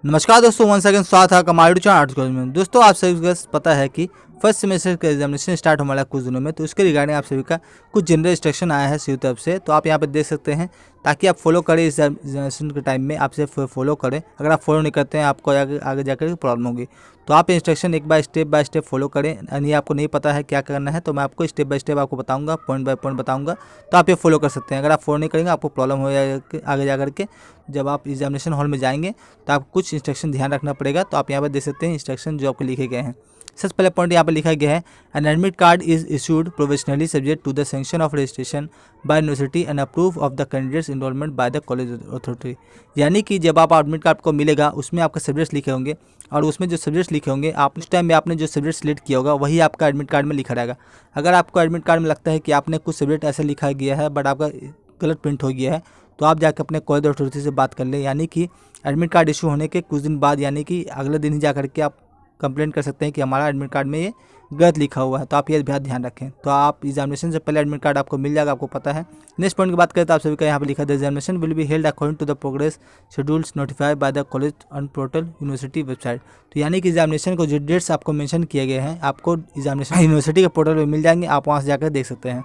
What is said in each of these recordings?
नमस्कार दोस्तों, one second स्वागत है हमारे यूट्यूब चैनल आर्टिकल में। दोस्तों, आप सभी को पता है कि फर्स्ट सेमेस्टर का एग्जामिनेशन स्टार्ट होने वाला है कुछ दिनों में, तो उसके रिगार्डिंग आप सभी का कुछ जनरल इंस्ट्रक्शन आया है सी तरफ से, तो आप यहाँ पर देख सकते हैं ताकि आप फॉलो करें। इस एग्जामिनेशन के टाइम में आपसे फॉलो करें। अगर आप फॉलो नहीं करते हैं आपको आगे जाकर प्रॉब्लम होगी। तो आप इंस्ट्रक्शन एक बार बाय स्टेप फॉलो करें। यानी आपको नहीं पता है क्या करना है तो मैं आपको स्टेप बाय स्टेप आपको बताऊंगा, पॉइंट बाय पॉइंट बताऊंगा, तो आप ये फॉलो कर सकते हैं। अगर आप फॉलो नहीं करेंगे आपको प्रॉब्लम हो जाएगा आगे जा करके। जब आप एग्जामिनेशन हॉल में जाएंगे तो आप कुछ इंस्ट्रक्शन ध्यान रखना पड़ेगा। तो आप यहाँ पर देख सकते हैं इंस्ट्रक्शन जो आपको लिखे गए हैं। सबसे पहले पॉइंट यहाँ पर लिखा गया है, an admit card is issued provisionally subject to the sanction of registration by university and approve of the candidates enrolment by the college authority. यानी कि जब आप एडमिट कार्ड को मिलेगा उसमें आपका सब्जेक्ट्स लिखे होंगे, और उसमें जो सब्जेक्ट्स लिखे होंगे आप उस टाइम में आपने जो सब्जेक्ट सिलेक्ट किया होगा वही आपका एडमिट कार्ड में लिखा रहेगा। अगर आपको एडमिट कार्ड में लगता है कि आपने कुछ सब्जेक्ट ऐसा लिखा गया है बट आपका गलत प्रिंट हो गया है, तो आप जाकर अपने कॉलेज अथॉरिटी से बात कर लें। यानी कि एडमिट कार्ड इशू होने के कुछ दिन बाद, यानी कि अगले दिन ही जा करके आप कंप्लेंट कर सकते हैं कि हमारा एडमिट कार्ड में ये गलत लिखा हुआ है। तो आप ये ध्यान रखें। तो आप एग्जामिनेशन से पहले एडमिट कार्ड आपको मिल जाएगा, आपको पता है। नेक्स्ट पॉइंट की बात करें तो आप सभी का यहाँ पर लिखा है, the examination will be held according to the progress schedules notified by the college on portal university website. तो यानी कि एग्जामिनेशन को जो डेट्स आपको मेंशन किए गए हैं आपको एग्जामिनेशन यूनिवर्सिटी के पोर्टल पर मिल जाएंगे, आप वहाँ से जाकर देख सकते हैं।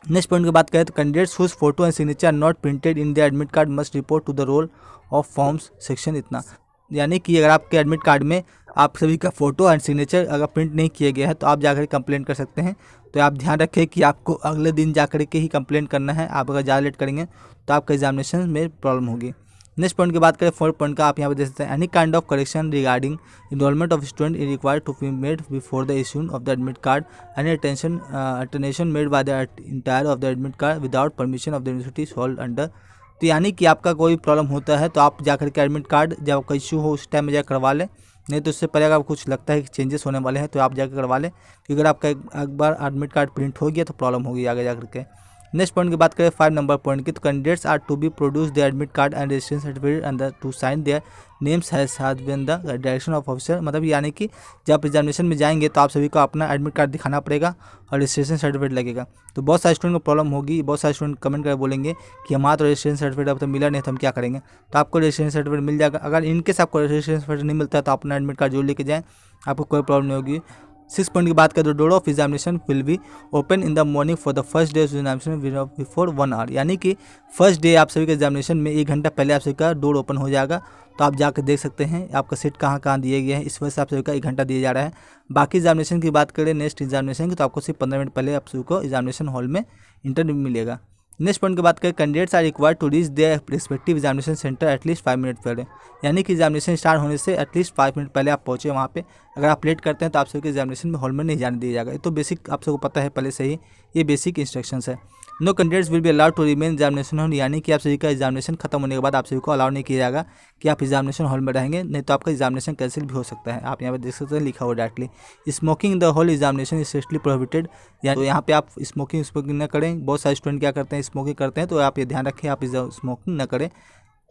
नेक्स्ट पॉइंट की बात करें तो candidates whose photo and signature not printed in the admit card must report to the roll of forms section इतना। यानी कि अगर आपके एडमिट कार्ड में आप सभी का फोटो एंड सिग्नेचर अगर प्रिंट नहीं किया गया है तो आप जाकर कंप्लेंट कर सकते हैं। तो आप ध्यान रखें कि आपको अगले दिन जाकर के ही कंप्लेंट करना है। आप अगर ज़्यादा लेट करेंगे तो आपका एग्जामिनेशन में प्रॉब्लम होगी। नेक्स्ट पॉइंट की बात करें, फोर्थ पॉइंट का, आप यहाँ पर देख सकते हैं, any kind of correction regarding enrolment of student is required to be made before the issue of the admit card any attention made by the entire of the admit card without permission of the university hold under. तो यानी कि आपका कोई problem होता है तो आप जाकर के एडमिट कार्ड जब आपका इशू हो उस टाइम में जाकर करवा लें। नहीं तो उससे पहले अगर कुछ लगता है कि चेंजेस होने वाले हैं तो आप जाकर करवा लें, क्योंकि अगर आपका एक बार एडमिट कार्ड प्रिंट हो गया तो प्रॉब्लम होगी आगे जाकर के। नेक्स्ट पॉइंट की बात करें 5 नंबर पॉइंट की, तो candidates are to be produce the admit card and registration certificate and to sign their names has been the direction of officer. मतलब यानी कि जब एग्जामिनेशन में जाएंगे तो आप सभी को अपना एडमिट कार्ड दिखाना पड़ेगा और रजिस्ट्रेशन सर्टिफिकेट लगेगा। तो बहुत सारे स्टूडेंट को प्रॉब्लम होगी, बहुत सारे स्टूडेंट कमेंट कर बोलेंगे कि हमारा तो रजिस्ट्रेशन सर्टिफिकेट अब तो मिला नहीं तो हम क्या करेंगे। तो आपको रजिस्ट्रेशन सर्टिफिकेट मिल जाएगा। अगर इनकेस आपको रजिस्ट्रेशन सर्टिफिकेट नहीं मिलता है तो अपना एडमिट कार्ड जरूर लेके जाएँ, आपको कोई प्रॉब्लम नहीं होगी। 6 पॉइंट की बात करें तो door of examination will be open in the morning for the first day of examination before 1 hour. यानी कि फर्स्ट डे आप सभी के एग्जामिनेशन में 1 घंटा पहले आप सभी का डोर ओपन हो जाएगा। तो आप जाकर देख सकते हैं आपका सीट कहाँ कहाँ दिए गए हैं, इस वजह से आप सभी का 1 घंटा दिया जा रहा है। बाकी एग्जामिनेशन की बात करें नेक्स्ट एग्जामिनेशन की, तो आपको सिर्फ 15 मिनट पहले आप सभी को एग्जामिनेशन हॉल में इंटरव्यू मिलेगा। नेक्स्ट पॉइंट की बात करें, candidates are required to reach their respective examination centre at least 5 minute पहले। यानी कि एग्जामिनेशन स्टार्ट होने से एटलीस्ट 5 मिनट पहले आप पहुँचे वहाँ पे। अगर आप लेट करते हैं तो आप सभी के एग्जामिनेशन में हॉल में नहीं जाने दिया जाएगा। ये तो बेसिक आप सबको पता है पहले से ही, ये बेसिक इंस्ट्रक्शंस है। No candidates will be allowed to remain examination hall. यानी कि आप सभी का एग्जामिनेशन खत्म होने के बाद आप सभी को अलाउ नहीं किया जाएगा कि आप एग्जामिनेशन हॉल में रहेंगे, नहीं तो आपका एग्जामिनेशन कैंसिल भी हो सकता है। आप यहाँ पे देख सकते हैं लिखा हुआ directly, smoking in the whole examination is strictly prohibited. या तो यहाँ पे आप स्मोकिंग न करें। बहुत सारे स्टूडेंट क्या करते हैं, स्मोकिंग करते हैं, तो आप ये ध्यान रखें आप स्मोकिंग न करें,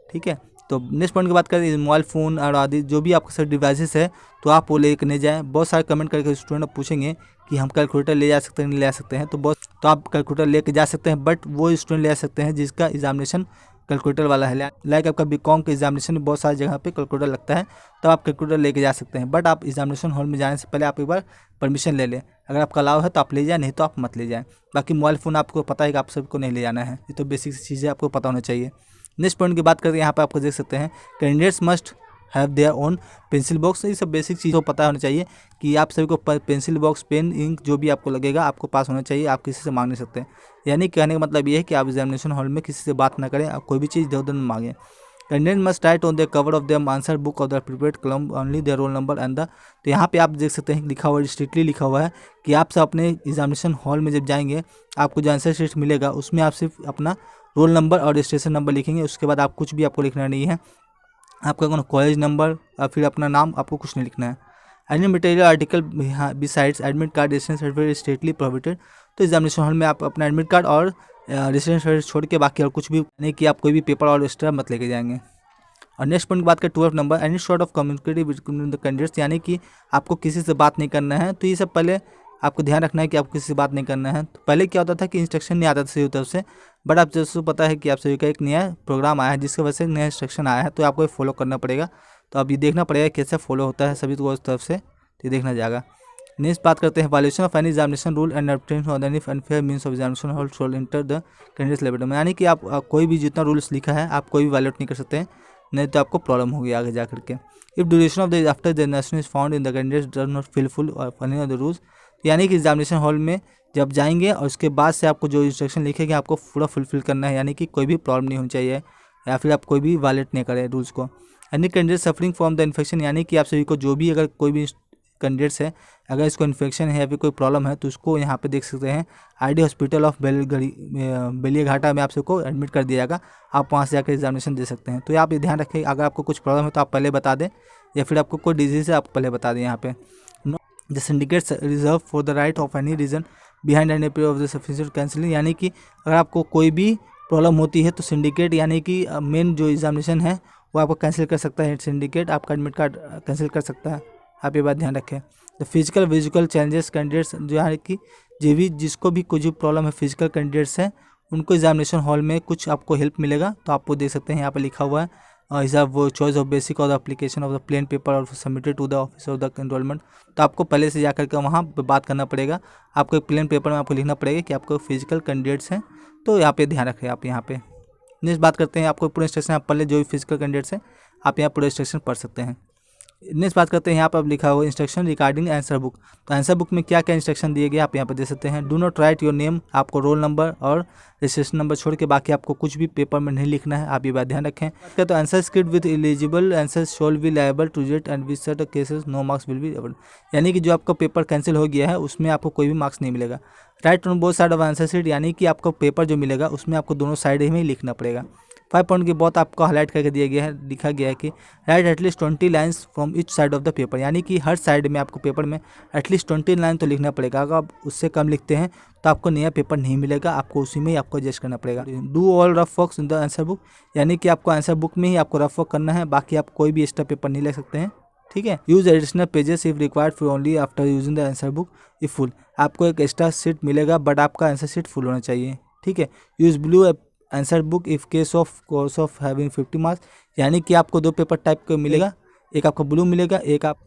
ठीक है। तो नेक्स्ट पॉइंट की बात करें, मोबाइल फ़ोन और आदि जो भी आपके साथ डिवाइसेस है तो आप वो लेकर नहीं जाएँ। बहुत सारे कमेंट करके स्टूडेंट पूछेंगे कि हम कैलकुलेटर ले जा सकते हैं नहीं ले जा सकते हैं, तो आप कैलकुलेटर लेके जा सकते हैं, बट वो स्टूडेंट ले जा सकते हैं जिसका एग्जामिनेशन कैलकुलेटर वाला है। लाइक आपका बीकॉम के एग्जामिनेशन में बहुत सारी जगह पे कैलकुलेटर लगता है, तो आप कैलकुलेटर लेके जा सकते हैं। बट आप एग्जामिनेशन हॉल में जाने से पहले आप एक बार परमिशन ले लें। अगर आपका अलाउ है तो आप ले जाएँ, नहीं तो आप मत ले जाएँ। बाकी मोबाइल फ़ोन आपको पता है कि आप सबको नहीं ले जाना है, ये तो बेसिक चीज़ें आपको पता होना चाहिए। नेक्स्ट पॉइंट की बात करते हैं, यहाँ पे आपको देख सकते हैं, candidates must have their own pencil box. ये सब बेसिक चीज़ों को पता होना चाहिए कि आप सभी को पेंसिल बॉक्स, पेन, इंक जो भी आपको लगेगा आपको पास होना चाहिए। आप किसी से मांग नहीं सकते। यानी कहने का मतलब ये है कि आप एग्जामिनेशन हॉल में किसी से बात ना करें, आप कोई भी चीज़ इधर उधर मांगें। Candidate must write on the cover of the answer book of the prepared column only the roll number and the. तो यहाँ पे आप देख सकते हैं लिखा हुआ है, स्ट्रिक्टली लिखा हुआ है कि आप सब अपने एग्जामिनेशन हॉल में जब जाएंगे आपको जो आंसर शीट मिलेगा उसमें आप सिर्फ अपना रोल नंबर और रजिस्ट्रेशन नंबर लिखेंगे। उसके बाद आप कुछ भी आपको लिखना नहीं है, आपका कौन कॉलेज नंबर और फिर अपना नाम, आपको कुछ नहीं लिखना है। Any material article besides admit card registration certificate strictly prohibited. तो एग्जामिनेशन हॉल में आप अपना एडमिट कार्ड और रजिस्ट्रेशन सर्टिफिकेट छोड़ के बाकी और कुछ भी नहीं कि आप कोई भी पेपर और एक्स्ट्रा मत लेके जाएंगे। और नेक्स्ट पॉइंट की बात करें 12 number, any sort of communicative between the candidates. यानी कि आपको किसी से बात नहीं करना है। तो ये सब पहले आपको ध्यान रखना है कि आपको किसी से बात नहीं करना है। तो पहले क्या होता था कि इंस्ट्रक्शन नहीं आता था सही तरफ से, बट आप जैसे पता है कि आप सभी का एक नया प्रोग्राम आया है जिसकी वजह से नया इंस्ट्रक्शन आया है, तो आपको फॉलो करना पड़ेगा। तो अब ये देखना पड़ेगा कैसे फॉलो होता है सभी को उस तरफ से, तो ये देखना जाएगा। नेक्स्ट बात करते हैं violation of any examination rule and unfair means of examination hall shawl enter the candidates laboratory, यानी कि आप कोई भी जितना रूल्स लिखा है आप कोई भी वायलेट नहीं कर सकते हैं, नहीं तो आपको प्रॉब्लम होगी आगे जा करके। If duration of the after the examination is found in the candidates does not fulfil और फॉलोइंग ऑफ द रूल्स, यानी कि एग्जामिनेशन हॉल में जब जाएंगे और उसके बाद से आपको जो इंस्ट्रक्शन लिखेंगे आपको पूरा फुलफिल करना है, यानी कि कोई भी प्रॉब्लम नहीं होनी चाहिए या फिर आप कोई भी वायलेट नहीं करें रूल्स को। Any candidate suffering from the infection, यानी कि आप सभी को जो भी अगर कोई भी कैंडिडेट्स है अगर इसको इन्फेक्शन है या फिर कोई प्रॉब्लम है तो उसको यहाँ पे देख सकते हैं आईडी हॉस्पिटल ऑफ बेलियाघाटा में आप सबको एडमिट कर दिया जाएगा, आप वहाँ से जाकर एग्जामिनेशन दे सकते हैं। तो आप ये ध्यान रखें अगर आपको कुछ प्रॉब्लम है तो आप पहले बता दें, या फिर आपको कोई डिजीज़ है आप पहले बता दें। यहाँ पे the syndicates reserve for the right of any reason behind any period of the sufficient cancelling, यानी कि अगर आपको कोई भी प्रॉब्लम होती है तो सिंडिकेट यानी कि मेन जो एग्जामिनेशन है वो आपको कैंसिल कर सकता है, सिंडिकेट आपका एडमिट कार्ड कैंसिल कर सकता है, आप ये बात ध्यान रखें। The physical visual challenges candidates, जो है कि जो भी जिसको भी कुछ भी प्रॉब्लम है फिजिकल कैंडिडेट्स हैं उनको एग्जामिनेशन हॉल में कुछ आपको हेल्प मिलेगा, तो आपको देख सकते हैं यहाँ पे लिखा हुआ है इज वो चॉइस ऑफ बेसिक और the application of the plain paper और submitted to the office of the enrolment. तो आपको पहले से जाकर के वहाँ बात करना पड़ेगा, आपको एक प्लेन पेपर में आपको लिखना पड़ेगा कि आपको फिजिकल कैंडिडेट्स हैं, तो यहाँ पे ध्यान रखें आप। यहाँ पे नेक्स्ट बात करते हैं आपको पूरा इंस्ट्रक्शन, आप पहले जो भी फिजिकल कैंडिडेट्स हैं आप यहाँ पूरा इंस्ट्रक्शन पढ़ सकते हैं। नेक्स्ट बात करते हैं यहाँ पर अब लिखा हुआ इंस्ट्रक्शन रिगार्डिंग आंसर बुक, तो आंसर बुक में क्या क्या इंस्ट्रक्शन दिए गए आप यहाँ पर दे सकते हैं। Do not right your name, आपको रोल नंबर और रजिस्ट्रेशन नंबर छोड़ के बाकी आपको कुछ भी पेपर में नहीं लिखना है, आप ये बात ध्यान रखें। तो answer script with eligible answer shall be liable to reject and with certain cases no marks will be available, यानी कि जो आपका पेपर कैंसिल हो गया है उसमें आपको कोई भी मार्क्स नहीं मिलेगा। Right on both side of answer sheet, यानी कि आपको पेपर जो मिलेगा उसमें आपको दोनों साइड में ही लिखना पड़ेगा। 5 पॉइंट की बहुत आपको हाईलाइट करके दिया गया है, लिखा गया है कि right at least 20 lines from each side of the paper, यानी कि हर साइड में आपको पेपर में एटलीस्ट 20 लाइन तो लिखना पड़ेगा। अगर आप उससे कम लिखते हैं तो आपको नया पेपर नहीं मिलेगा, आपको उसी में ही आपको एडजस्ट करना पड़ेगा। Do all rough works in the answer book, यानी कि आपको आंसर बुक में ही आपको रफ वर्क करना है, बाकी आप कोई भी एक्स्ट्रा पेपर नहीं ले सकते हैं, ठीक है। Use additional pages if required for only after using the answer book if full, आपको एक एक्स्ट्रा शीट मिलेगा बट आपका आंसर शीट फुल होना चाहिए, ठीक है। Use blue answer book if case of course of having 50 marks, यानी कि आपको 2 पेपर टाइप का मिलेगा, एक आपको ब्लू मिलेगा, एक आप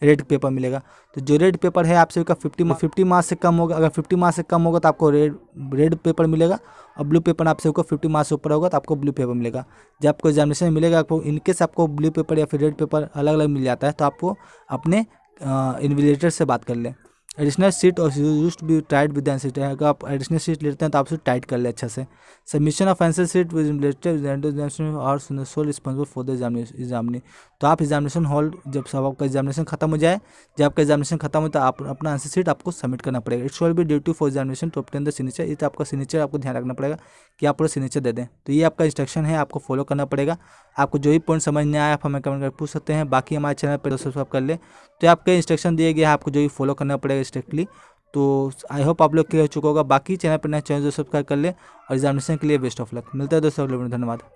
रेड पेपर मिलेगा। तो जो रेड पेपर है आप सभी का 50 मार्क्स से कम होगा, अगर 50 मार्क्स से कम होगा तो आपको रेड पेपर मिलेगा, और ब्लू पेपर आप सभी को 50 मार्क्स से ऊपर होगा तो आपको ब्लू पेपर मिलेगा। जब आपको एग्जामिनेशन मिलेगा आपको इनकेस आपको ब्लू पेपर या फिर रेड पेपर अलग अलग मिल जाता है तो आपको अपने इन्विजिलेटर से बात कर लें। एडिशनल सीट और use to be tight with answer sheet, अगर आप एडिशनल सीट लेते हैं तो आप उसे टाइट कर ले अच्छा से। Submission of answer sheet with examination और sole responsible for the examinee, तो आप एग्जामिनेशन हॉल जब सब आपका एग्जामिनेशन खत्म हो जाए, जब आपका एग्जामिनेशन खत्म हो तो आप अपना आंसर शीट आपको सबमिट करना पड़ेगा। It shall be duty for examination to obtain the signature, इस आपका सिग्नेचर आपको ध्यान रखना पड़ेगा कि आप पूरा सिग्नेचर दे दें। तो ये आपका इंस्ट्रक्शन है, आपको फॉलो करना पड़ेगा। आपको जो भी पॉइंट समझ नहीं आया आप हमें कमेंट कर पूछ सकते हैं, बाकी हमारे चैनल पर सब्सक्राइब कर ले। तो आपके इंस्ट्रक्शन दिए गया है, आपको जो भी फॉलो करना पड़ेगा स्ट्रिक्टली। तो आई होप आप लोग क्लियर हो चुका होगा। बाकी चैनल पर नए चैनल जो सब्सक्राइब कर ले और एग्जामिनेशन के लिए बेस्ट ऑफ लक। मिलता है दोस्तों अगले वीडियो में, धन्यवाद।